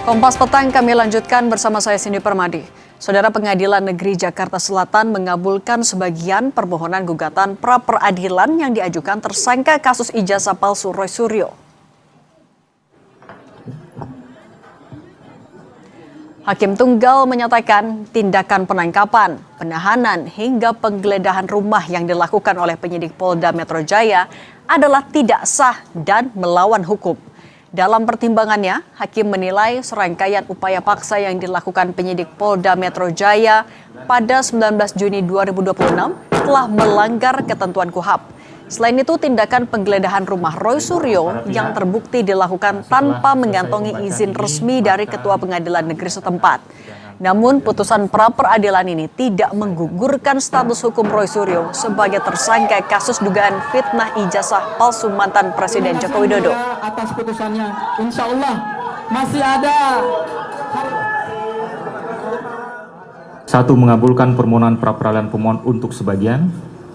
Kompas Petang kami lanjutkan bersama saya Cindy Permadi. Saudara, Pengadilan Negeri Jakarta Selatan mengabulkan sebagian permohonan gugatan pra-peradilan yang diajukan tersangka kasus ijazah palsu Roy Suryo. Hakim Tunggal menyatakan tindakan penangkapan, penahanan hingga penggeledahan rumah yang dilakukan oleh penyidik Polda Metro Jaya adalah tidak sah dan melawan hukum. Dalam pertimbangannya, Hakim menilai serangkaian upaya paksa yang dilakukan penyidik Polda Metro Jaya pada 19 Juni 2026 telah melanggar ketentuan KUHAP. Selain itu, tindakan penggeledahan rumah Roy Suryo yang terbukti dilakukan tanpa mengantongi izin resmi dari Ketua Pengadilan Negeri setempat. Namun, putusan pra-peradilan ini tidak menggugurkan status hukum Roy Suryo sebagai tersangka kasus dugaan fitnah ijazah palsu mantan Presiden Joko Widodo. Atas putusannya, insya Allah masih ada. 1. Mengabulkan permohonan pra-peradilan pemohon untuk sebagian.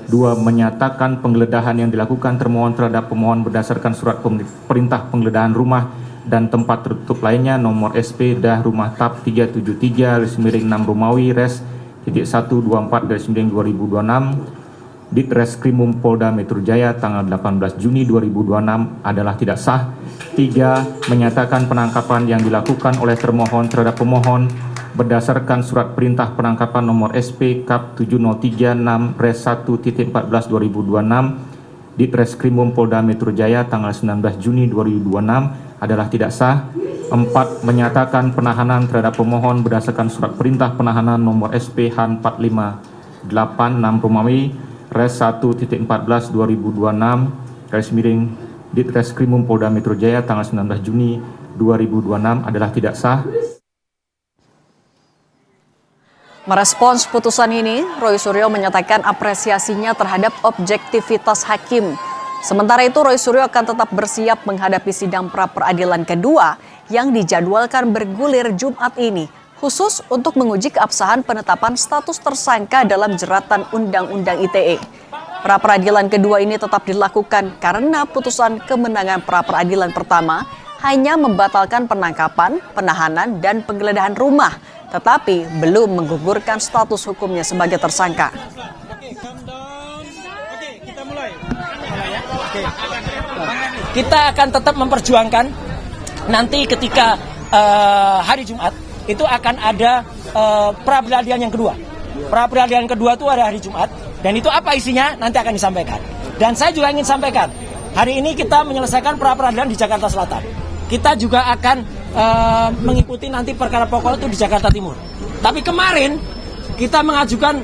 2. Menyatakan penggeledahan yang dilakukan termohon terhadap pemohon berdasarkan surat perintah penggeledahan rumah dan tempat tertutup lainnya nomor SP Rumah TAP 373-6 Romawi Res .124-2026 Ditreskrimum Polda Metro Jaya tanggal 18 Juni 2026 adalah tidak sah. 3. Menyatakan penangkapan yang dilakukan oleh termohon terhadap pemohon berdasarkan surat perintah penangkapan nomor SP Kap 7036 Res 1.14/2026 Ditreskrimum Polda Metro Jaya tanggal 19 Juni 2026 adalah tidak sah. 4. Menyatakan penahanan terhadap pemohon berdasarkan surat perintah penahanan nomor SP Han 458-6 Romawi Res 1.14/2026 Ditreskrimum Polda Metro Jaya tanggal 19 Juni 2026 adalah tidak sah. Merespons putusan ini, Roy Suryo menyatakan apresiasinya terhadap objektivitas hakim. Sementara itu, Roy Suryo akan tetap bersiap menghadapi sidang pra-peradilan kedua yang dijadwalkan bergulir Jumat ini, khusus untuk menguji keabsahan penetapan status tersangka dalam jeratan Undang-Undang ITE. Pra-peradilan kedua ini tetap dilakukan karena putusan kemenangan pra-peradilan pertama hanya membatalkan penangkapan, penahanan, dan penggeledahan rumah, tetapi belum menggugurkan status hukumnya sebagai tersangka. Kita akan tetap memperjuangkan nanti ketika hari Jumat itu akan ada pra-peradilan yang kedua. Pra-peradilan kedua itu ada hari Jumat dan itu apa isinya nanti akan disampaikan. Dan saya juga ingin sampaikan, hari ini kita menyelesaikan pra-peradilan di Jakarta Selatan. Kita juga akan mengikuti nanti perkara pokok itu di Jakarta Timur. Tapi kemarin kita mengajukan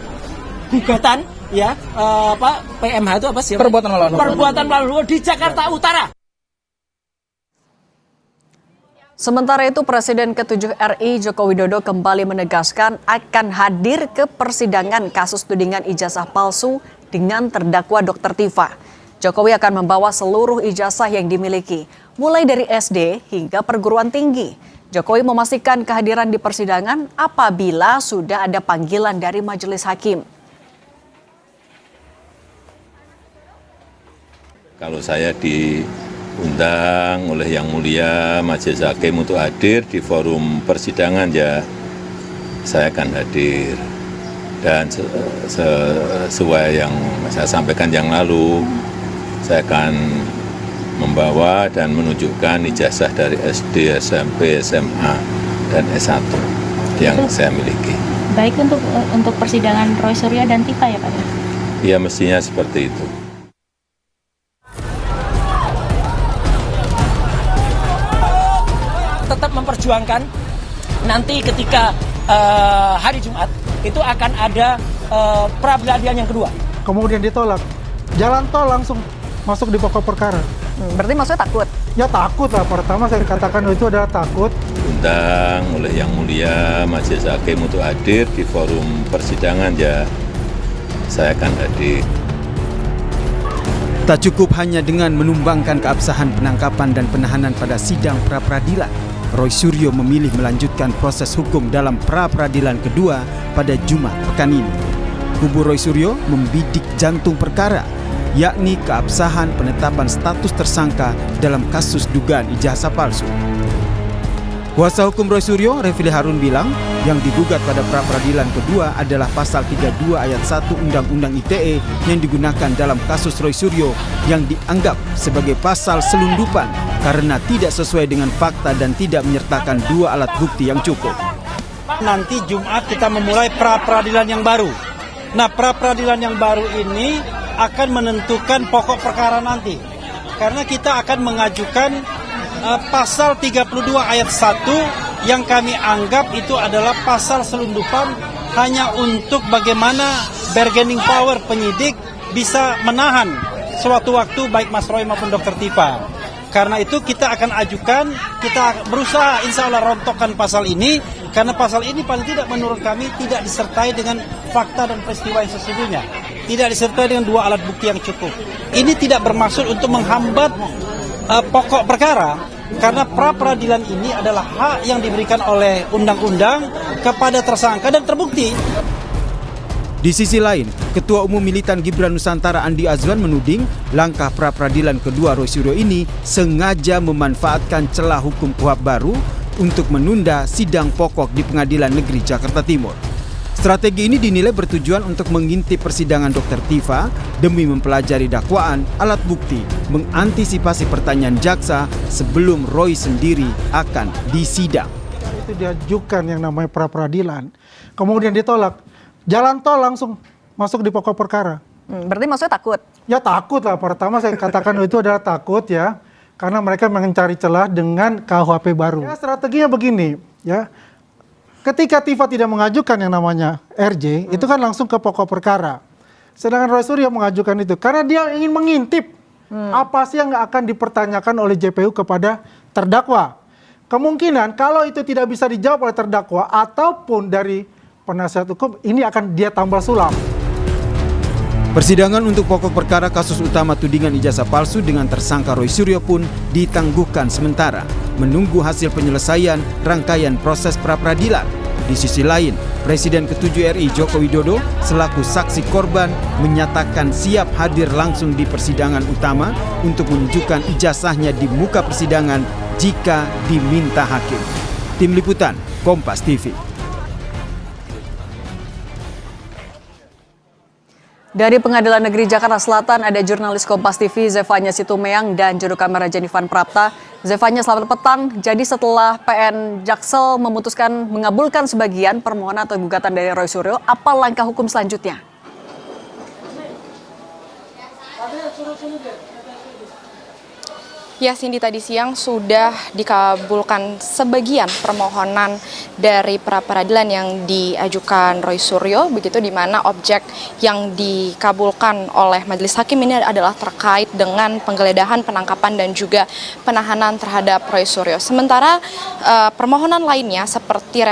gugatan ya PMH itu apa sih? Perbuatan melawan hukum di Jakarta Utara. Sementara itu, Presiden ke-7 RI Joko Widodo kembali menegaskan akan hadir ke persidangan kasus tudingan ijazah palsu dengan terdakwa Dr. Tifa. Jokowi akan membawa seluruh ijazah yang dimiliki, mulai dari SD hingga perguruan tinggi. Jokowi memastikan kehadiran di persidangan apabila sudah ada panggilan dari majelis hakim. Kalau saya diundang oleh Yang Mulia Majelis Hakim untuk hadir di forum persidangan, ya saya akan hadir. Dan sesuai yang saya sampaikan yang lalu, saya akan membawa dan menunjukkan ijazah dari SD, SMP, SMA, dan S1 yang saya miliki. Baik untuk persidangan Roy Suryo dan Tifa ya Pak? Ya mestinya seperti itu. Tetap memperjuangkan nanti ketika hari Jumat itu akan ada pra-peradilan yang kedua. Kemudian ditolak, jalan tol langsung masuk di pokok perkara. Berarti maksudnya takut? Ya takut lah, pertama saya katakan itu adalah takut. Undang oleh Yang Mulia Majelis Hakim untuk hadir di forum persidangan, ya saya akan hadir. Tak cukup hanya dengan menumbangkan keabsahan penangkapan dan penahanan pada sidang pra-peradilan, Roy Suryo memilih melanjutkan proses hukum dalam pra-peradilan kedua pada Jumat pekan ini. Kubu Roy Suryo membidik jantung perkara, yakni keabsahan penetapan status tersangka dalam kasus dugaan ijazah palsu. Kuasa hukum Roy Suryo, Refli Harun bilang, yang digugat pada pra-peradilan kedua adalah pasal 32 ayat 1 Undang-Undang ITE yang digunakan dalam kasus Roy Suryo yang dianggap sebagai pasal selundupan karena tidak sesuai dengan fakta dan tidak menyertakan 2 alat bukti yang cukup. Nanti Jumat kita memulai pra-peradilan yang baru. Nah, pra-peradilan yang baru ini akan menentukan pokok perkara nanti. Karena kita akan mengajukan pasal 32 ayat 1 yang kami anggap itu adalah pasal selundupan hanya untuk bagaimana bargaining power penyidik bisa menahan suatu waktu baik Mas Roy maupun Dr. Tifa. Karena itu kita akan ajukan, kita berusaha insya Allah rontokkan pasal ini, karena pasal ini paling tidak menurut kami tidak disertai dengan fakta dan peristiwa yang sesungguhnya. Tidak disertai dengan 2 alat bukti yang cukup. Ini tidak bermaksud untuk menghambat pokok perkara, karena pra-peradilan ini adalah hak yang diberikan oleh undang-undang kepada tersangka dan terbukti. Di sisi lain, Ketua Umum Militan Gibran Nusantara Andi Azwan menuding langkah pra-peradilan kedua Roy Suryo ini sengaja memanfaatkan celah hukum KUHP baru untuk menunda sidang pokok di Pengadilan Negeri Jakarta Timur. Strategi ini dinilai bertujuan untuk mengintip persidangan Dr. Tifa demi mempelajari dakwaan, alat bukti, mengantisipasi pertanyaan jaksa sebelum Roy sendiri akan disidang. Itu diajukan yang namanya pra-peradilan, kemudian ditolak. Jalan tol langsung masuk di pokok perkara. Berarti maksudnya takut? Ya takut lah, pertama saya katakan itu adalah takut ya, karena mereka mencari celah dengan KUHP baru. Ya, strateginya begini ya, ketika Tifa tidak mengajukan yang namanya RJ, itu kan langsung ke pokok perkara. Sedangkan Roy Suryo mengajukan itu, karena dia ingin mengintip apa sih yang akan dipertanyakan oleh JPU kepada terdakwa. Kemungkinan kalau itu tidak bisa dijawab oleh terdakwa ataupun dari penasihat hukum, ini akan dia tambal sulam. Persidangan untuk pokok perkara kasus utama tudingan ijazah palsu dengan tersangka Roy Suryo pun ditangguhkan sementara, menunggu hasil penyelesaian rangkaian proses pra-peradilan. Di sisi lain, Presiden ke-7 RI Joko Widodo selaku saksi korban menyatakan siap hadir langsung di persidangan utama untuk menunjukkan ijazahnya di muka persidangan jika diminta hakim. Tim Liputan, Kompas TV. Dari Pengadilan Negeri Jakarta Selatan ada jurnalis Kompas TV Zefanya Situmeang dan juru kamera Jenivan Prapta. Zefanya, selamat petang. Jadi setelah PN Jaksel memutuskan mengabulkan sebagian permohonan atau gugatan dari Roy Suryo, apa langkah hukum selanjutnya? Ya, Cindy, tadi siang sudah dikabulkan sebagian permohonan dari pra-peradilan yang diajukan Roy Suryo, begitu, di mana objek yang dikabulkan oleh majelis hakim ini adalah terkait dengan penggeledahan, penangkapan dan juga penahanan terhadap Roy Suryo. Sementara permohonan lainnya seperti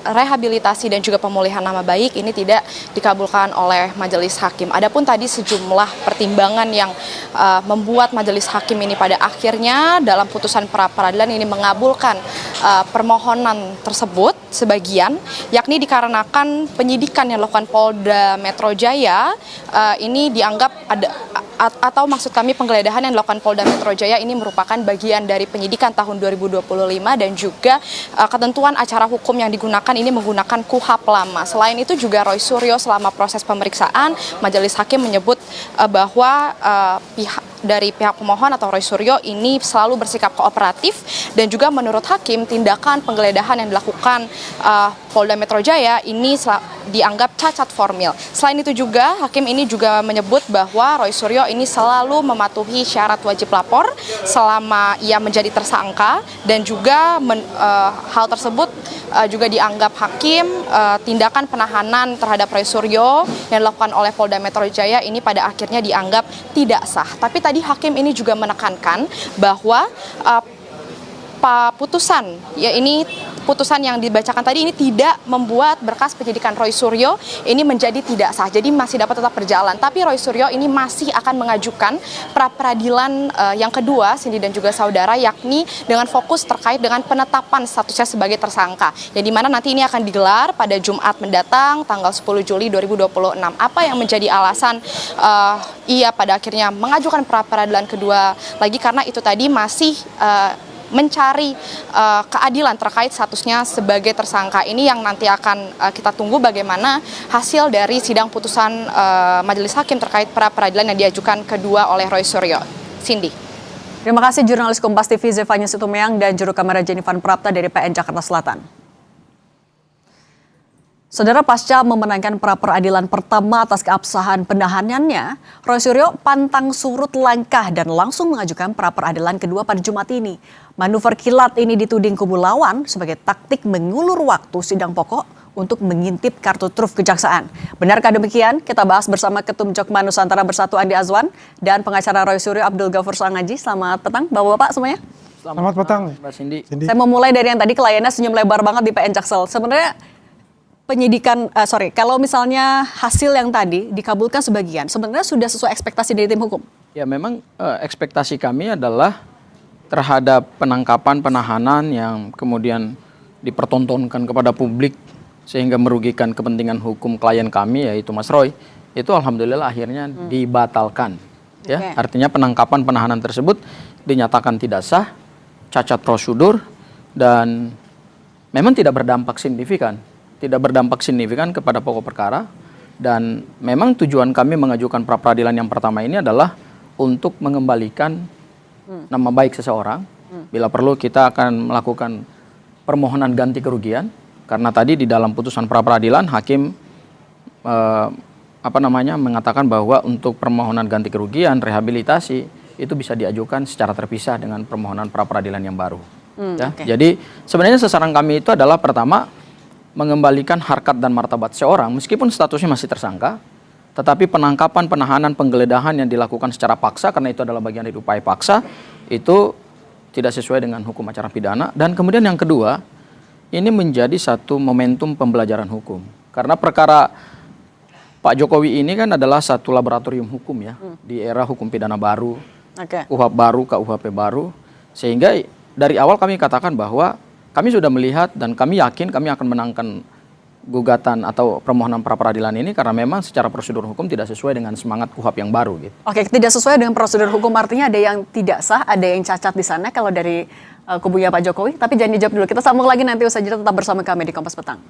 rehabilitasi dan juga pemulihan nama baik ini tidak dikabulkan oleh majelis hakim. Adapun tadi sejumlah pertimbangan yang membuat majelis hakim ini pada akhirnya dalam putusan pra-peradilan ini mengabulkan permohonan tersebut sebagian, yakni dikarenakan penyidikan yang dilakukan Polda Metro Jaya ini dianggap ada, atau maksud kami penggeledahan yang dilakukan Polda Metro Jaya ini merupakan bagian dari penyidikan tahun 2025 dan juga ketentuan acara hukum yang digunakan ini menggunakan KUHP lama. Selain itu juga Roy Suryo selama proses pemeriksaan majelis hakim menyebut bahwa dari pihak pemohon atau Roy Suryo ini selalu bersikap kooperatif dan juga menurut hakim tindakan penggeledahan yang dilakukan Polda Metro Jaya ini dianggap cacat formil. Selain itu juga hakim ini juga menyebut bahwa Roy Suryo ini selalu mematuhi syarat wajib lapor selama ia menjadi tersangka dan juga hal tersebut juga dianggap hakim tindakan penahanan terhadap Roy Suryo yang dilakukan oleh Polda Metro Jaya ini pada akhirnya dianggap tidak sah. Tapi tadi hakim ini juga menekankan bahwa putusan putusan yang dibacakan tadi ini tidak membuat berkas penyidikan Roy Suryo ini menjadi tidak sah. Jadi masih dapat tetap berjalan. Tapi Roy Suryo ini masih akan mengajukan pra-peradilan yang kedua, Cindy dan juga saudara, yakni dengan fokus terkait dengan penetapan statusnya sebagai tersangka. Yang dimana nanti ini akan digelar pada Jumat mendatang tanggal 10 Juli 2026. Apa yang menjadi alasan ia pada akhirnya mengajukan pra-peradilan kedua lagi, karena itu tadi masih mencari keadilan terkait statusnya sebagai tersangka ini yang nanti akan kita tunggu bagaimana hasil dari sidang putusan Majelis Hakim terkait pra peradilan yang diajukan kedua oleh Roy Suryo. Cindy. Terima kasih jurnalis Kompas TV Zevanya Situmeang dan juru kamera Jenifan Prapta dari PN Jakarta Selatan. Saudara, pasca memenangkan pra peradilan pertama atas keabsahan penahanannya, Roy Suryo pantang surut langkah dan langsung mengajukan pra peradilan kedua pada Jumat ini. Manuver kilat ini dituding kubu lawan sebagai taktik mengulur waktu sidang pokok untuk mengintip kartu truf kejaksaan. Benarkah demikian? Kita bahas bersama Ketum Jokma Nusantara Bersatu Andi Azwan dan pengacara Roy Suryo Abdul Ghafur Sangaji. Selamat petang Bapak-bapak semuanya. Selamat petang Mbak Cindy. Saya mau mulai dari yang tadi, kliennya senyum lebar banget di PN Jaksel. Sebenarnya kalau misalnya hasil yang tadi dikabulkan sebagian, sebenarnya sudah sesuai ekspektasi dari tim hukum? Ya memang ekspektasi kami adalah terhadap penangkapan penahanan yang kemudian dipertontonkan kepada publik sehingga merugikan kepentingan hukum klien kami yaitu Mas Roy, itu alhamdulillah akhirnya dibatalkan. Ya, artinya penangkapan penahanan tersebut dinyatakan tidak sah, cacat prosedur dan memang tidak berdampak signifikan. Tidak berdampak signifikan kepada pokok perkara, dan memang tujuan kami mengajukan pra peradilan yang pertama ini adalah untuk mengembalikan nama baik seseorang. Bila perlu kita akan melakukan permohonan ganti kerugian, karena tadi di dalam putusan pra peradilan hakim mengatakan bahwa untuk permohonan ganti kerugian, rehabilitasi itu bisa diajukan secara terpisah dengan permohonan pra peradilan yang baru. Jadi sebenarnya sasaran kami itu adalah pertama mengembalikan harkat dan martabat seorang meskipun statusnya masih tersangka, tetapi penangkapan, penahanan, penggeledahan yang dilakukan secara paksa karena itu adalah bagian dari upaya paksa itu tidak sesuai dengan hukum acara pidana. Dan kemudian yang kedua, ini menjadi satu momentum pembelajaran hukum karena perkara Pak Jokowi ini kan adalah satu laboratorium hukum ya di era hukum pidana baru, KUHP baru, KUHP baru, sehingga dari awal kami katakan bahwa kami sudah melihat dan kami yakin kami akan menangkan gugatan atau permohonan pra peradilan ini karena memang secara prosedur hukum tidak sesuai dengan semangat KUHP yang baru gitu. Oke, tidak sesuai dengan prosedur hukum artinya ada yang tidak sah, ada yang cacat di sana kalau dari kubunya Pak Jokowi, tapi jangan dijawab dulu. Kita sambung lagi nanti usai jeda, tetap bersama kami di Kompas Petang.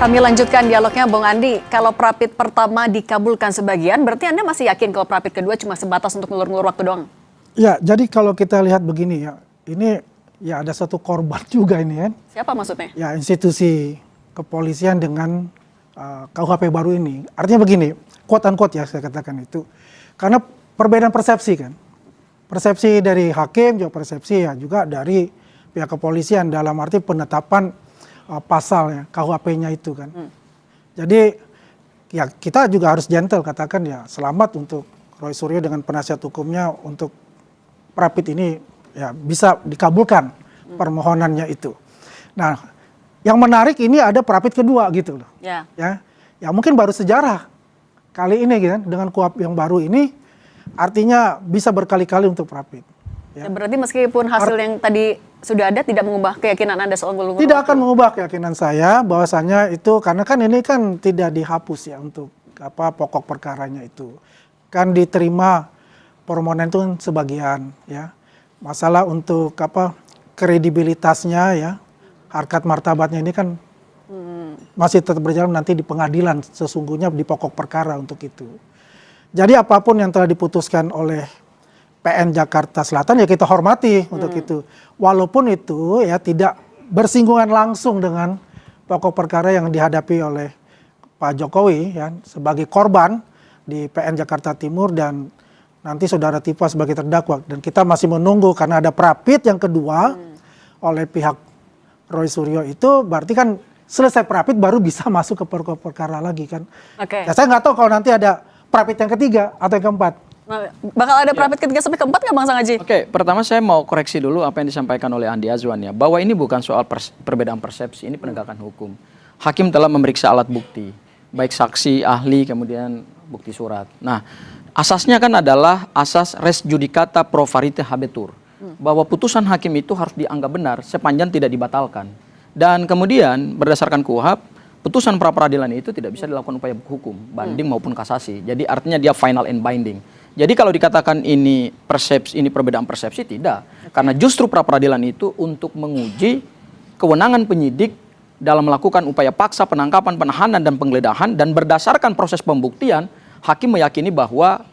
Kami lanjutkan dialognya, Bung Andi. Kalau prapit pertama dikabulkan sebagian, berarti Anda masih yakin kalau prapit kedua cuma sebatas untuk ngulur-ngulur waktu doang? Ya, jadi kalau kita lihat begini ya, ini ya ada satu korban juga ini kan. Siapa maksudnya? Ya, institusi kepolisian dengan KUHP baru ini. Artinya begini, quote unquote ya saya katakan itu. Karena perbedaan persepsi kan. Persepsi dari hakim, juga persepsi ya juga dari pihak kepolisian dalam arti penetapan pasalnya, KUHP-nya itu kan. Jadi ya kita juga harus gentle katakan ya selamat untuk Roy Suryo dengan penasihat hukumnya untuk prapit ini ya bisa dikabulkan permohonannya itu. Nah, yang menarik ini ada prapit kedua gitu loh. Ya mungkin baru sejarah kali ini gitu kan dengan KUHP yang baru ini artinya bisa berkali-kali untuk prapit. Ya, berarti meskipun hasil yang tadi sudah ada tidak mengubah keyakinan Anda soal ngulur-ngulur? Tidak akan mengubah keyakinan saya bahwasanya itu karena kan ini kan tidak dihapus ya untuk pokok perkaranya itu. Kan diterima permohonan itu sebagian ya. Masalah untuk kredibilitasnya ya, harkat martabatnya ini kan masih tetap berjalan nanti di pengadilan sesungguhnya di pokok perkara untuk itu. Jadi apapun yang telah diputuskan oleh PN Jakarta Selatan ya kita hormati untuk itu. Walaupun itu ya tidak bersinggungan langsung dengan pokok perkara yang dihadapi oleh Pak Jokowi ya sebagai korban di PN Jakarta Timur dan nanti saudara Tifa sebagai terdakwa. Dan kita masih menunggu karena ada prapit yang kedua oleh pihak Roy Suryo itu berarti kan selesai prapit baru bisa masuk ke pokok perkara lagi kan. Ya saya nggak tahu kalau nanti ada prapit yang ketiga atau yang keempat. Bakal ada prapit ketiga sampai keempat nggak Bang Sangaji? Oke, pertama saya mau koreksi dulu apa yang disampaikan oleh Andi Azwan ya, bahwa ini bukan soal perbedaan persepsi, ini penegakan hukum. Hakim telah memeriksa alat bukti, baik saksi, ahli, kemudian bukti surat. Nah, asasnya kan adalah asas res judicata pro varite habetur. bahwa putusan hakim itu harus dianggap benar sepanjang tidak dibatalkan. Dan kemudian berdasarkan KUHP, putusan pra peradilan itu tidak bisa dilakukan upaya hukum, banding maupun kasasi. Jadi artinya dia final and binding. Jadi kalau dikatakan ini persepsi, ini perbedaan persepsi, tidak. Karena justru pra peradilan itu untuk menguji kewenangan penyidik dalam melakukan upaya paksa, penangkapan, penahanan, dan penggeledahan, dan berdasarkan proses pembuktian, hakim meyakini bahwa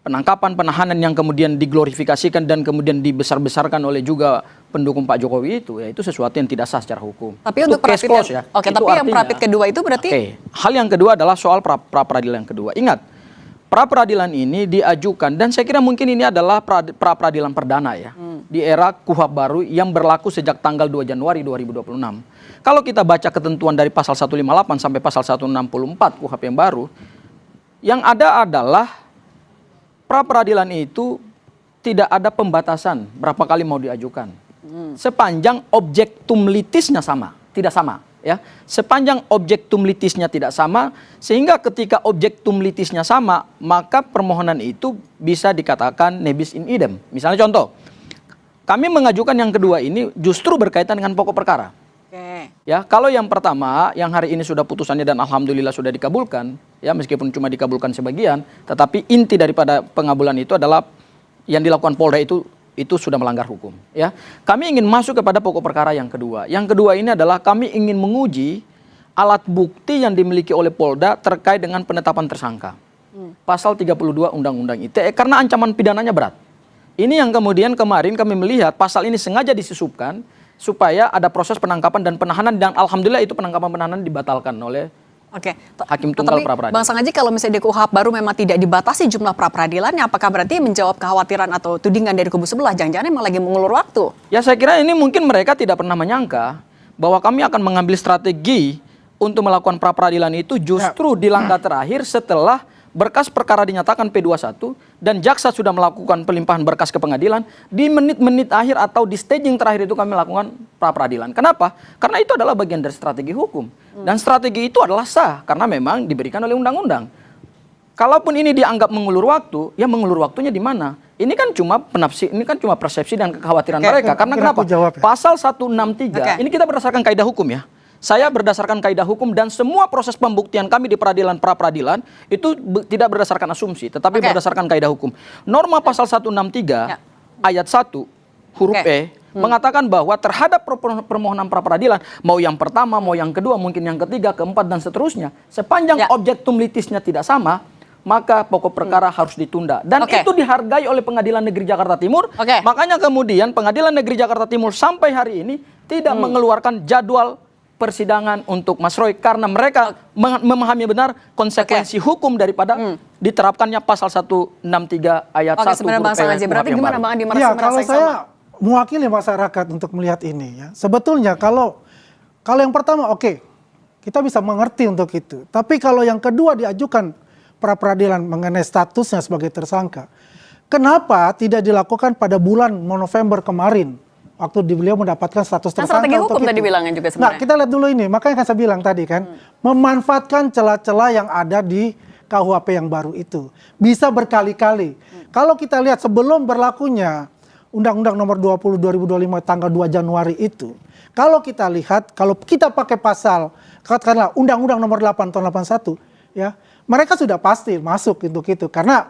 penangkapan, penahanan yang kemudian diglorifikasikan dan kemudian dibesar-besarkan oleh juga pendukung Pak Jokowi itu, ya itu sesuatu yang tidak sah secara hukum. Tapi untuk case close ya. Oke, tapi yang pra-pit kedua itu berarti? Hal yang kedua adalah soal pra peradilan yang kedua. Ingat, pra peradilan ini diajukan dan saya kira mungkin ini adalah pra peradilan perdana ya. Di era KUHP baru yang berlaku sejak tanggal 2 Januari 2026. Kalau kita baca ketentuan dari pasal 158 sampai pasal 164 KUHP yang baru, yang ada adalah pra peradilan itu tidak ada pembatasan berapa kali mau diajukan. Sepanjang objektum litisnya sama, tidak sama. Ya, sepanjang objektum litisnya tidak sama, sehingga ketika objektum litisnya sama, maka permohonan itu bisa dikatakan nebis in idem. Misalnya contoh, kami mengajukan yang kedua ini justru berkaitan dengan pokok perkara. Ya, kalau yang pertama, yang hari ini sudah putusannya dan alhamdulillah sudah dikabulkan, ya meskipun cuma dikabulkan sebagian, tetapi inti daripada pengabulan itu adalah yang dilakukan Polda itu sudah melanggar hukum. Ya, kami ingin masuk kepada pokok perkara yang kedua. Yang kedua ini adalah kami ingin menguji alat bukti yang dimiliki oleh Polda terkait dengan penetapan tersangka. Pasal 32 Undang-Undang ITE karena ancaman pidananya berat. Ini yang kemudian kemarin kami melihat pasal ini sengaja disusupkan supaya ada proses penangkapan dan penahanan, dan alhamdulillah itu penangkapan penahanan dibatalkan oleh Hakim Tunggal pra peradilan. Bang Sangaji, kalau misalnya di KUHP baru memang tidak dibatasi jumlah pra peradilannya, apakah berarti menjawab kekhawatiran atau tudingan dari kubu sebelah? Jangan-jangan emang lagi mengulur waktu? Ya saya kira ini mungkin mereka tidak pernah menyangka bahwa kami akan mengambil strategi untuk melakukan pra peradilan itu justru di langkah terakhir setelah berkas perkara dinyatakan P21 dan jaksa sudah melakukan pelimpahan berkas ke pengadilan, di menit-menit akhir atau di staging terakhir itu kami lakukan pra peradilan. Kenapa? Karena itu adalah bagian dari strategi hukum. Dan strategi itu adalah sah karena memang diberikan oleh undang-undang. Kalaupun ini dianggap mengulur waktu, ya mengulur waktunya di mana? Ini kan cuma persepsi dan kekhawatiran mereka. Karena kenapa? Pasal 163, ini kita berdasarkan kaidah hukum ya. Saya berdasarkan kaidah hukum dan semua proses pembuktian kami di peradilan pra peradilan itu tidak berdasarkan asumsi, tetapi berdasarkan kaidah hukum. Norma pasal 163 ayat 1 huruf E mengatakan bahwa terhadap permohonan pra peradilan, mau yang pertama, mau yang kedua, mungkin yang ketiga, keempat dan seterusnya, sepanjang objektum litisnya tidak sama, maka pokok perkara harus ditunda. Dan itu dihargai oleh Pengadilan Negeri Jakarta Timur. Makanya kemudian Pengadilan Negeri Jakarta Timur sampai hari ini tidak mengeluarkan jadwal persidangan untuk Mas Roy karena mereka memahami benar konsekuensi hukum daripada diterapkannya pasal 163 ayat 1 sebenarnya Bang Sangaji, berarti gimana Bang Andi merasa ya, kalau saya sama? Mewakili masyarakat untuk melihat ini ya. Sebetulnya kalau yang pertama kita bisa mengerti untuk itu. Tapi kalau yang kedua diajukan pra peradilan mengenai statusnya sebagai tersangka, kenapa tidak dilakukan pada bulan November kemarin? Waktu beliau mendapatkan status tersangka. Strategi hukum tadi bilangnya juga sebenarnya. Nah, kita lihat dulu ini. Makanya kan saya bilang tadi kan, memanfaatkan celah-celah yang ada di KUHP yang baru itu. Bisa berkali-kali. Kalau kita lihat sebelum berlakunya Undang-Undang Nomor 20 2025 tanggal 2 Januari itu, kalau kita lihat, kalau kita pakai pasal, katakanlah Undang-Undang Nomor 8 tahun 81, ya, mereka sudah pasti masuk untuk itu. Karena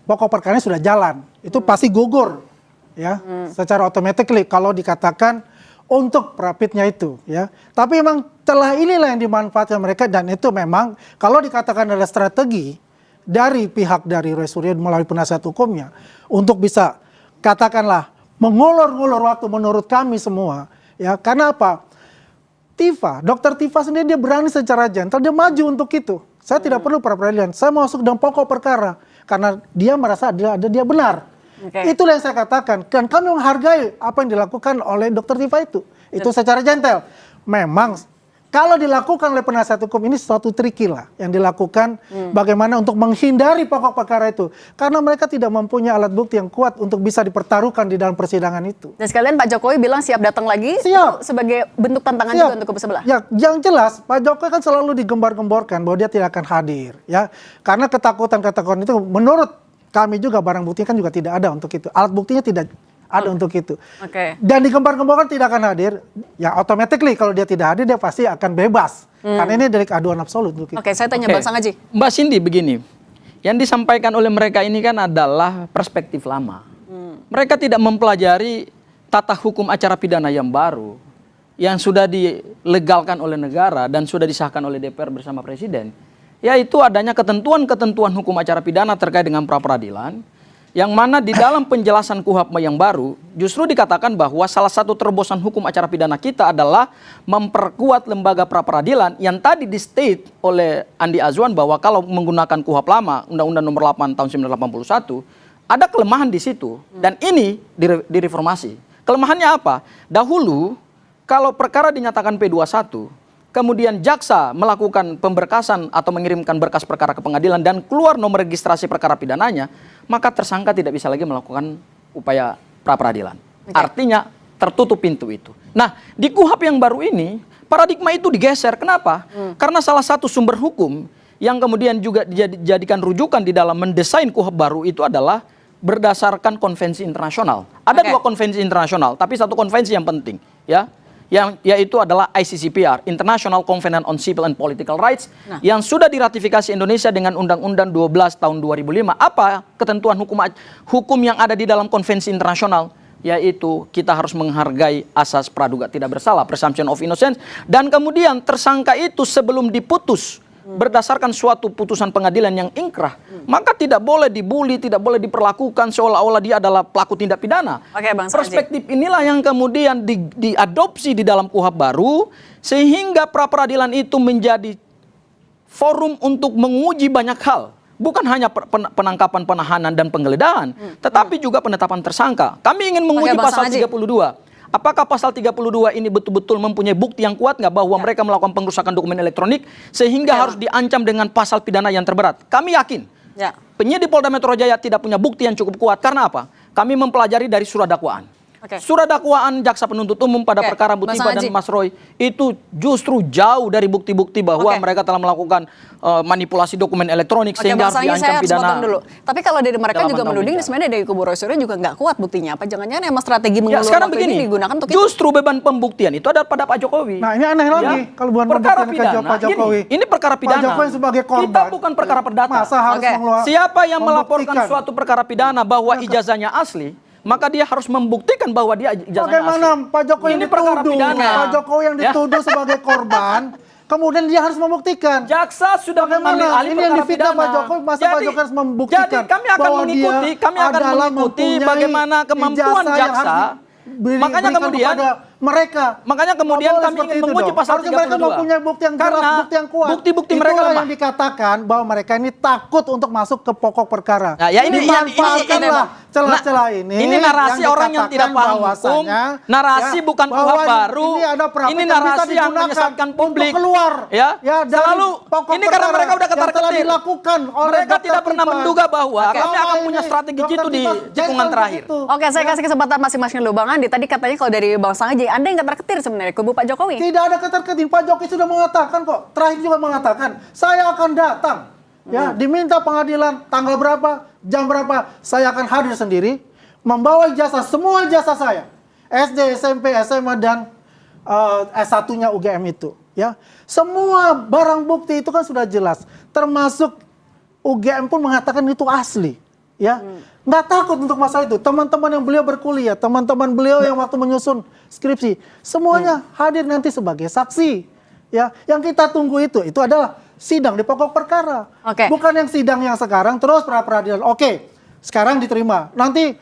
pokok perkaranya sudah jalan. Itu pasti gugur. Ya, secara automatically kalau dikatakan untuk pra-pitnya itu, ya. Tapi memang celah inilah yang dimanfaatkan mereka dan itu memang kalau dikatakan ada strategi dari pihak dari Roy Suryo melalui penasihat hukumnya untuk bisa katakanlah mengulur-ngulur waktu menurut kami semua, ya. Karena apa? Dr. Tifa sendiri dia berani secara gentle, dia maju untuk itu. Saya tidak perlu pra peradilan, saya masuk dalam pokok perkara karena dia merasa dia benar. Itulah yang saya katakan. Dan kami menghargai apa yang dilakukan oleh Dr. Tifa itu. Itu secara gentle. Memang kalau dilakukan oleh penasihat hukum ini suatu tricky lah yang dilakukan bagaimana untuk menghindari pokok perkara itu. Karena mereka tidak mempunyai alat bukti yang kuat untuk bisa dipertaruhkan di dalam persidangan itu. Dan sekalian Pak Jokowi bilang siap datang lagi. Siap. Sebagai bentuk tantangan juga untuk kubu sebelah. Ya, yang jelas Pak Jokowi kan selalu digembar-gemborkan bahwa dia tidak akan hadir. Ya, karena ketakutan itu menurut kami juga barang bukti kan juga tidak ada untuk itu. Alat buktinya tidak ada untuk itu. Oke. Dan dikembang-kembangkan tidak akan hadir, ya automatically kalau dia tidak hadir dia pasti akan bebas. Karena ini delik aduan absolut untuk itu. Oke, saya tanya Bang Sangaji. Mbak Cindy begini, yang disampaikan oleh mereka ini kan adalah perspektif lama. Mereka tidak mempelajari tata hukum acara pidana yang baru, yang sudah dilegalkan oleh negara dan sudah disahkan oleh DPR bersama Presiden, yaitu adanya ketentuan-ketentuan hukum acara pidana terkait dengan pra-peradilan, yang mana di dalam penjelasan KUHP yang baru justru dikatakan bahwa salah satu terobosan hukum acara pidana kita adalah memperkuat lembaga pra-peradilan yang tadi di state oleh Andi Azwan bahwa kalau menggunakan KUHP lama, Undang-Undang Nomor 8 tahun 1981, ada kelemahan di situ dan ini direformasi. Kelemahannya apa? Dahulu kalau perkara dinyatakan P21, kemudian jaksa melakukan pemberkasan atau mengirimkan berkas perkara ke pengadilan dan keluar nomor registrasi perkara pidananya, maka tersangka tidak bisa lagi melakukan upaya pra-peradilan. Artinya tertutup pintu itu. Nah, di KUHP yang baru ini, paradigma itu digeser. Kenapa? Karena salah satu sumber hukum yang kemudian juga dijadikan rujukan di dalam mendesain KUHP baru itu adalah berdasarkan konvensi internasional. Ada dua konvensi internasional, tapi satu konvensi yang penting, ya, yaitu adalah ICCPR, International Covenant on Civil and Political Rights, yang sudah diratifikasi Indonesia dengan Undang-Undang 12 tahun 2005. Apa ketentuan hukum yang ada di dalam konvensi internasional? Yaitu kita harus menghargai asas praduga tidak bersalah, presumption of innocence, dan kemudian tersangka itu sebelum diputus berdasarkan suatu putusan pengadilan yang ingkrah, maka tidak boleh dibully, tidak boleh diperlakukan seolah-olah dia adalah pelaku tindak pidana. Oke, Bang Sangaji. Perspektif inilah yang kemudian diadopsi di dalam KUHP baru, sehingga pra-peradilan itu menjadi forum untuk menguji banyak hal. Bukan hanya penangkapan, penahanan, dan penggeledahan, tetapi juga penetapan tersangka. Kami ingin menguji pasal 32. Apakah pasal 32 ini betul-betul mempunyai bukti yang kuat nggak bahwa mereka melakukan pengerusakan dokumen elektronik sehingga harus diancam dengan pasal pidana yang terberat? Kami yakin penyidik Polda Metro Jaya tidak punya bukti yang cukup kuat. Karena apa? Kami mempelajari dari surat dakwaan. Surat dakwaan jaksa penuntut umum pada perkara Butiba dan Mas Roy itu justru jauh dari bukti-bukti bahwa mereka telah melakukan manipulasi dokumen elektronik sehingga harus diancam pidana. Dulu. Tapi kalau dari mereka juga menuding sebenarnya dari kubu Roy Suryo juga nggak kuat buktinya. Apa jangan-jangan emang strategi mengelur waktu ini digunakan untuk justru beban pembuktian itu ada pada Pak Jokowi. Nah, ini aneh lagi kalau bukan perkara pembuktian ke Pak Jokowi. Ini perkara pidana. Pak Jokowi sebagai korban. Kita bukan perkara perdata. Masa harus siapa yang melaporkan suatu perkara pidana bahwa ijazahnya asli, maka dia harus membuktikan bahwa dia ijazahnya bagaimana asli. Pak Jokowi ini perkara pidana. Pak Jokowi yang dituduh sebagai korban, kemudian dia harus membuktikan. Jaksa sudah mengambil alih ini yang perkara difitnah pidana. Pak Jokowi, masa Pak Jokowi harus membuktikan. Jadi kami akan mengikuti bagaimana kemampuan jaksa. Makanya kemudian kami ingin menguji pasal 32. Mereka mempunyai bukti yang jelas, bukti yang kuat. Bukti-bukti mereka lemah. Yang dikatakan bahwa mereka ini takut untuk masuk ke pokok perkara. Nah, ya ini dimanfaatkanlah celah-celah ini. Ini narasi orang yang tidak paham hukum. Narasi bukan KUHP baru. Ini narasi yang menyesatkan publik. Keluar. Ya. Selalu ini karena mereka udah ketar-ketir. Mereka tidak pernah menduga bahwa kami akan punya strategi jitu di tikungan terakhir. Oke, saya kasih kesempatan masing-masing dulu Bang Andi. Tadi katanya kalau dari Bang Sangaji, Anda yang ketar-ketir sebenarnya kubu Pak Jokowi. Tidak ada ketar-ketir. Pak Jokowi sudah mengatakan kok. Terakhir juga mengatakan, saya akan datang. Ya, diminta pengadilan tanggal berapa, jam berapa, saya akan hadir sendiri, membawa ijazah, semua ijazah saya. SD, SMP, SMA, dan S1-nya UGM itu. Ya, semua barang bukti itu kan sudah jelas. Termasuk UGM pun mengatakan itu asli. Ya, nggak takut untuk masalah itu. Teman-teman yang beliau berkuliah, teman-teman beliau yang waktu menyusun skripsi, semuanya hadir nanti sebagai saksi. Ya, yang kita tunggu itu adalah sidang di pokok perkara. Bukan yang sidang yang sekarang terus pra-peradilan. Sekarang diterima. Nanti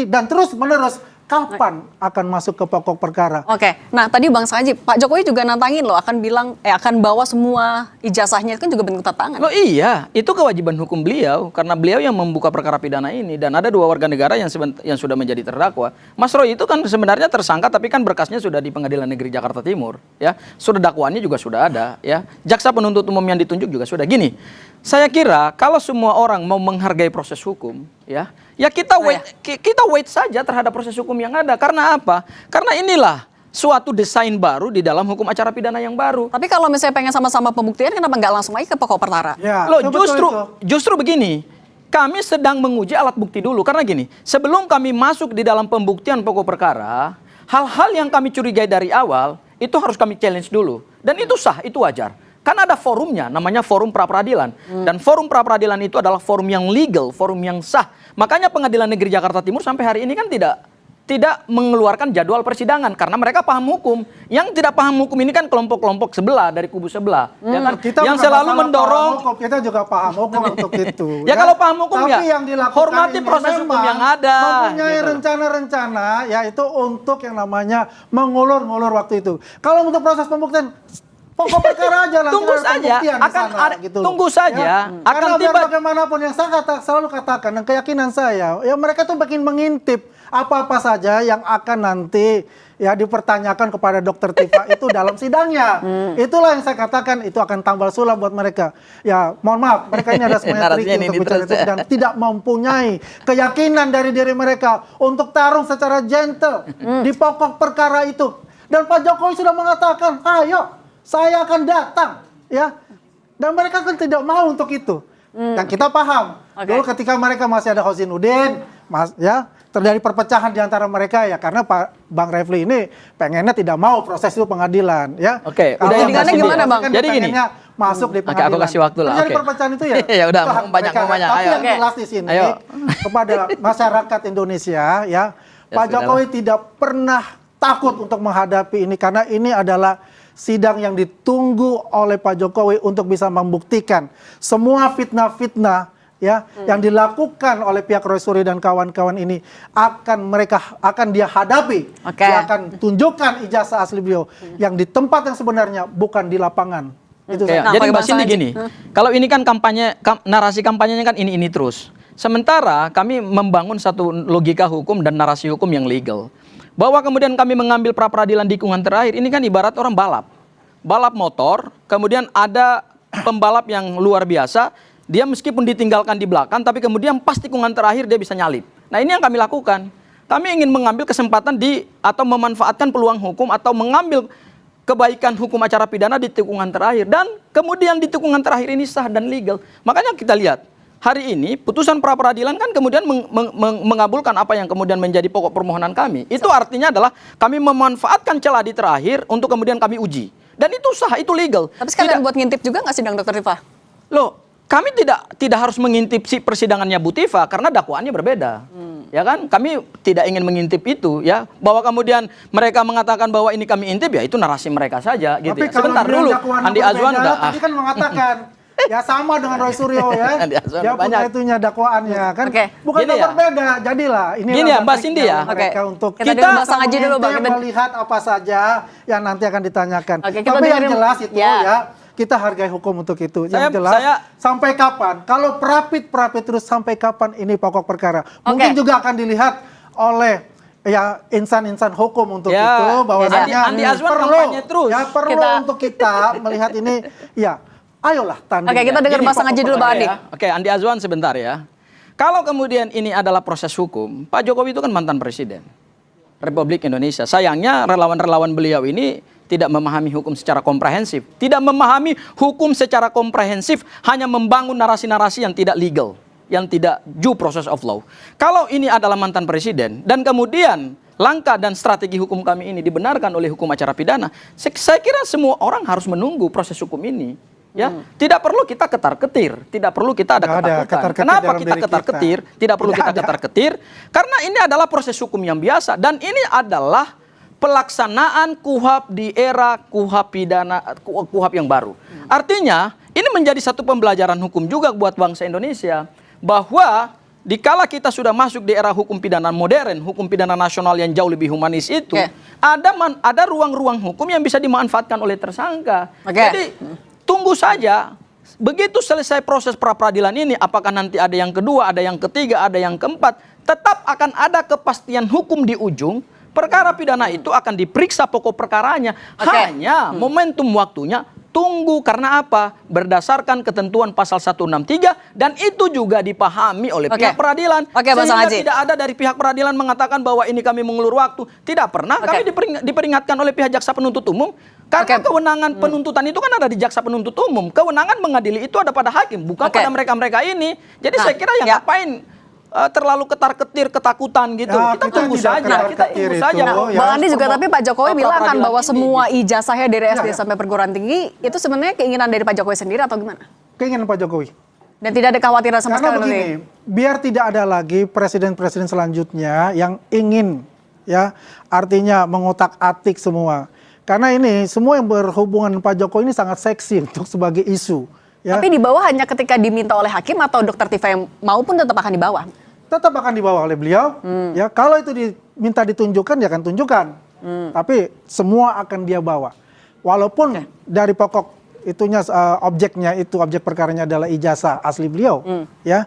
dan terus menerus. Kapan akan masuk ke pokok perkara? Nah tadi Bang Sangaji, Pak Jokowi juga nantangin loh, akan bilang akan bawa semua ijazahnya, itu kan juga bentuk tantangan. Loh iya, itu kewajiban hukum beliau karena beliau yang membuka perkara pidana ini dan ada 2 warga negara yang sudah menjadi terdakwa. Mas Roy itu kan sebenarnya tersangka tapi kan berkasnya sudah di Pengadilan Negeri Jakarta Timur, ya. Sudah dakwaannya juga sudah ada, ya. Jaksa penuntut umum yang ditunjuk juga sudah. Gini, saya kira kalau semua orang mau menghargai proses hukum, ya kita wait saja terhadap proses hukum yang ada. Karena apa? Karena inilah suatu desain baru di dalam hukum acara pidana yang baru. Tapi kalau misalnya pengen sama-sama pembuktian, kenapa nggak langsung aja ke pokok perkara? Ya, loh justru begini, kami sedang menguji alat bukti dulu. Karena gini, sebelum kami masuk di dalam pembuktian pokok perkara, hal-hal yang kami curigai dari awal, itu harus kami challenge dulu. Dan itu sah, itu wajar. Karena ada forumnya, namanya forum pra-peradilan. Dan forum pra-peradilan itu adalah forum yang legal, forum yang sah. Makanya Pengadilan Negeri Jakarta Timur sampai hari ini kan tidak mengeluarkan jadwal persidangan karena mereka paham hukum. Yang tidak paham hukum ini kan kelompok-kelompok sebelah dari kubu sebelah, ya kan? Yang selalu mendorong. Hukum, kita juga paham hukum untuk itu. Ya kalau paham hukum tapi ya yang dilakukan hormati ini proses hukum yang ada. Mempunyai gitu. rencana-rencana yaitu untuk yang namanya mengulur-ngulur waktu itu. Kalau untuk proses pembuktian pokok perkara aja tunggu saja, akan ada, gitu tunggu saja, ya? akan Karena biar tiba. bagaimanapun yang saya selalu katakan dan keyakinan saya, ya mereka tuh makin mengintip apa-apa saja yang akan nanti ya dipertanyakan kepada Dr. Tifa itu dalam sidangnya. Itulah yang saya katakan itu akan tambal sulam buat mereka. Ya mohon maaf, mereka ini ada semuanya tricky untuk bicara itu dan tidak mempunyai keyakinan dari diri mereka untuk tarung secara gentle di pokok perkara itu. Dan Pak Jokowi sudah mengatakan, ayo saya akan datang, ya. Dan mereka kan tidak mau untuk itu. Dan kita paham. Dulu ketika mereka masih ada Hosinuddin, ya, terjadi perpecahan di antara mereka ya karena Pak Bang Refli ini pengennya tidak mau proses itu pengadilan, ya. Oke, udah yang gimana Bang? Kan jadi gini. Masuk di pengadilan. Aku kasih waktu lah. Terjadi perpecahan itu ya. Ya udah, banyak. Tapi yang jelas di sini kepada masyarakat Indonesia, ya, Pak Jokowi tidak pernah takut untuk menghadapi ini karena ini adalah sidang yang ditunggu oleh Pak Jokowi untuk bisa membuktikan semua fitnah-fitnah ya yang dilakukan oleh pihak Roy Suryo dan kawan-kawan ini akan dia hadapi. Dia akan tunjukkan ijazah asli beliau yang di tempat yang sebenarnya bukan di lapangan. Itu jadi Mbak Cindy gini, kalau ini kan kampanye, narasi kampanyenya kan ini terus. Sementara kami membangun satu logika hukum dan narasi hukum yang legal. Bahwa kemudian kami mengambil pra-peradilan tikungan terakhir, ini kan ibarat orang balap motor, kemudian ada pembalap yang luar biasa, dia meskipun ditinggalkan di belakang, tapi kemudian pas tikungan terakhir dia bisa nyalip. Nah ini yang kami lakukan. Kami ingin mengambil kesempatan atau memanfaatkan peluang hukum atau mengambil kebaikan hukum acara pidana di tikungan terakhir. Dan kemudian di tikungan terakhir ini sah dan legal. Makanya kita lihat. Hari ini putusan pra-peradilan kan kemudian mengabulkan apa yang kemudian menjadi pokok permohonan kami. Itu artinya adalah kami memanfaatkan celah di terakhir untuk kemudian kami uji. Dan itu sah, itu legal. Tapi sekalian buat ngintip juga nggak sidang Dr. Tifa? Loh, kami tidak harus mengintip si persidangannya Bu Tifa karena dakwaannya berbeda. Ya kan? Kami tidak ingin mengintip itu ya. Bahwa kemudian mereka mengatakan bahwa ini kami intip ya itu narasi mereka saja gitu. Tapi Ya. Sebentar dulu. Andi Azwan udah tadi kan mengatakan ya sama dengan Roy Suryo ya. Dia punya itunya dakwaannya kan. Bukan Gini ya. berbeda. Jadilah Gini ya Mbak Cindy ya. Mereka untuk kita pasang aja dulu Bang. Melihat apa saja yang nanti akan ditanyakan. Kita tapi yang jelas itu ya kita hargai hukum untuk itu. Yang jelas sampai kapan? Kalau perapit terus sampai kapan ini pokok perkara? Mungkin juga akan dilihat oleh ya insan-insan hukum untuk itu bahwasanya Andi Azwan kampanye terus. Ya perlu untuk kita melihat ini ya. Ayolah tanding. Oke, kita dengar pasang aja dulu Bang Andi. Oke, Andi Azwan sebentar ya. Kalau kemudian ini adalah proses hukum, Pak Jokowi itu kan mantan presiden Republik Indonesia. Sayangnya relawan-relawan beliau ini tidak memahami hukum secara komprehensif. Tidak memahami hukum secara komprehensif, hanya membangun narasi-narasi yang tidak legal, yang tidak due process of law. Kalau ini adalah mantan presiden, dan kemudian langkah dan strategi hukum kami ini dibenarkan oleh hukum acara pidana, saya kira semua orang harus menunggu proses hukum ini. Ya, tidak perlu kita ketar-ketir, tidak perlu kita ada ketakutan. Kenapa kita ketar-ketir? Tidak perlu kita ketar-ketir, karena ini adalah proses hukum yang biasa dan ini adalah pelaksanaan KUHP di era KUHP pidana, KUHP yang baru. Artinya, ini menjadi satu pembelajaran hukum juga buat bangsa Indonesia bahwa dikala kita sudah masuk di era hukum pidana modern, hukum pidana nasional yang jauh lebih humanis itu, ada ruang-ruang hukum yang bisa dimanfaatkan oleh tersangka. Jadi tunggu saja, begitu selesai proses pra-peradilan ini, apakah nanti ada yang kedua, ada yang ketiga, ada yang keempat, tetap akan ada kepastian hukum di ujung, perkara pidana itu akan diperiksa pokok perkaranya. Hanya momentum waktunya, tunggu karena apa? Berdasarkan ketentuan pasal 163, dan itu juga dipahami oleh pihak peradilan. Sehingga tidak ada dari pihak peradilan mengatakan bahwa ini kami mengulur waktu. Tidak pernah, kami diperingatkan oleh pihak jaksa penuntut umum, Karena kewenangan penuntutan itu kan ada di jaksa penuntut umum. Kewenangan mengadili itu ada pada hakim, bukan pada mereka-mereka ini. Jadi saya kira yang ngapain terlalu ketar-ketir, ketakutan gitu. Kita tunggu saja. Bang Andi juga, tapi Pak Jokowi bilang kan bahwa semua ijazahnya dari SD sampai perguruan tinggi itu sebenarnya keinginan dari Pak Jokowi sendiri atau gimana? Keinginan Pak Jokowi. Dan tidak ada kekhawatiran sama sekali. Karena begini, biar tidak ada lagi presiden-presiden selanjutnya yang ingin artinya mengotak-atik semua. Karena ini semua yang berhubungan dengan Pak Jokowi ini sangat seksi untuk sebagai isu. Ya. Tapi di bawah hanya ketika diminta oleh hakim atau dokter Tifa yang mau pun tetap akan dibawa? Tetap akan dibawa oleh beliau. Ya, kalau itu diminta ditunjukkan, dia akan tunjukkan. Tapi semua akan dia bawa. Walaupun dari pokok itunya objek perkaranya adalah ijazah asli beliau. Ya,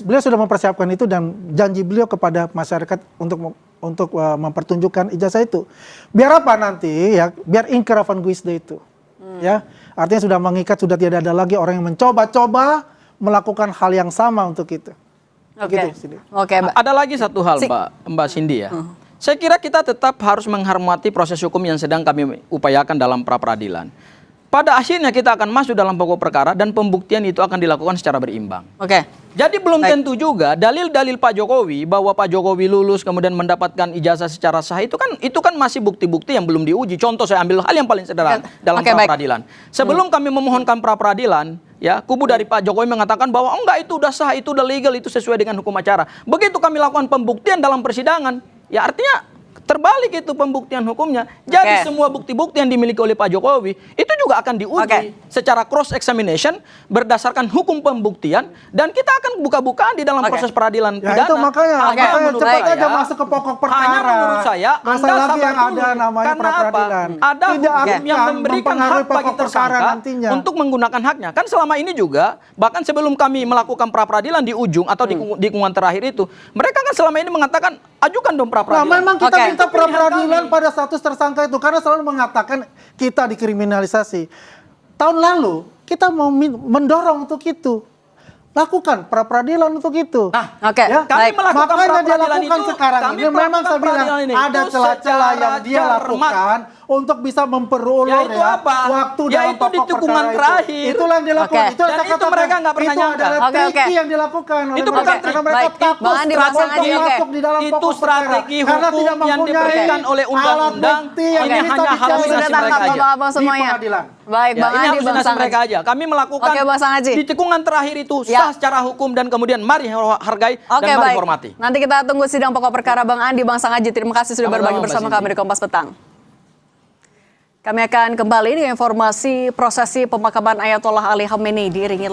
beliau sudah mempersiapkan itu dan janji beliau kepada masyarakat untuk mempertunjukkan ijazah itu. Biar apa nanti ya? Biar ingkar van Guisde itu. Ya, artinya sudah mengikat, sudah tidak ada lagi orang yang mencoba-coba melakukan hal yang sama untuk itu. Ada lagi satu hal, Mbak Cindy ya. Saya kira kita tetap harus menghormati proses hukum yang sedang kami upayakan dalam pra-peradilan. Pada akhirnya kita akan masuk dalam pokok perkara dan pembuktian itu akan dilakukan secara berimbang. Jadi belum tentu juga dalil-dalil Pak Jokowi bahwa Pak Jokowi lulus kemudian mendapatkan ijazah secara sah itu kan masih bukti-bukti yang belum diuji. Contoh saya ambil hal yang paling sederhana dalam pra-peradilan. Sebelum kami memohonkan pra-peradilan, ya, kubu dari Pak Jokowi mengatakan bahwa enggak, itu udah sah, itu udah legal, itu sesuai dengan hukum acara. Begitu kami lakukan pembuktian dalam persidangan, ya artinya terbalik itu pembuktian hukumnya. Jadi semua bukti-bukti yang dimiliki oleh Pak Jokowi itu juga akan diuji secara cross examination berdasarkan hukum pembuktian dan kita akan buka-bukaan di dalam proses peradilan pidana. Itu makanya cepat aja masuk ke pokok perkara. Hanya menurut saya Anda lagi yang ada namanya pra-peradilan. Ada hukum yang memberikan hak bagi tersangka untuk menggunakan haknya. Kan selama ini juga bahkan sebelum kami melakukan pra-peradilan di ujung atau di tikungan terakhir itu, mereka kan selama ini mengatakan ajukan dong pra-peradilan. Nah, memang kita minta pra-peradilan pada status tersangka itu karena selalu mengatakan kita dikriminalisasi. Tahun lalu kita mau mendorong untuk itu. Lakukan pra-peradilan untuk itu. Kami melakukan makanya dia lakukan itu, sekarang ini. Memang saya bilang ada celah-celah yang dia lakukan untuk bisa memperoleh waktu dalam pokok perkara itu. Itulah yang dilakukan. Itu mereka nggak pernah nyangka. Itu adalah triki yang dilakukan oleh itu bukan mereka. Mereka takut masuk di dalam pokok perkara. Strategi hukum yang diberikan oleh undang-undang. Ini hanya halusinasi mereka aja. Baik, Bang Andi, Bang Sang mereka aja. Kami melakukan di tikungan terakhir itu sah secara hukum dan kemudian mari hargai dan mari hormati. Nanti kita tunggu sidang pokok perkara Bang Andi, Bang Sang Aji. Terima kasih sudah berbagi bersama kami di Kompas Petang. Kami akan kembali dengan informasi prosesi pemakaman Ayatollah Ali Khamenei diiringi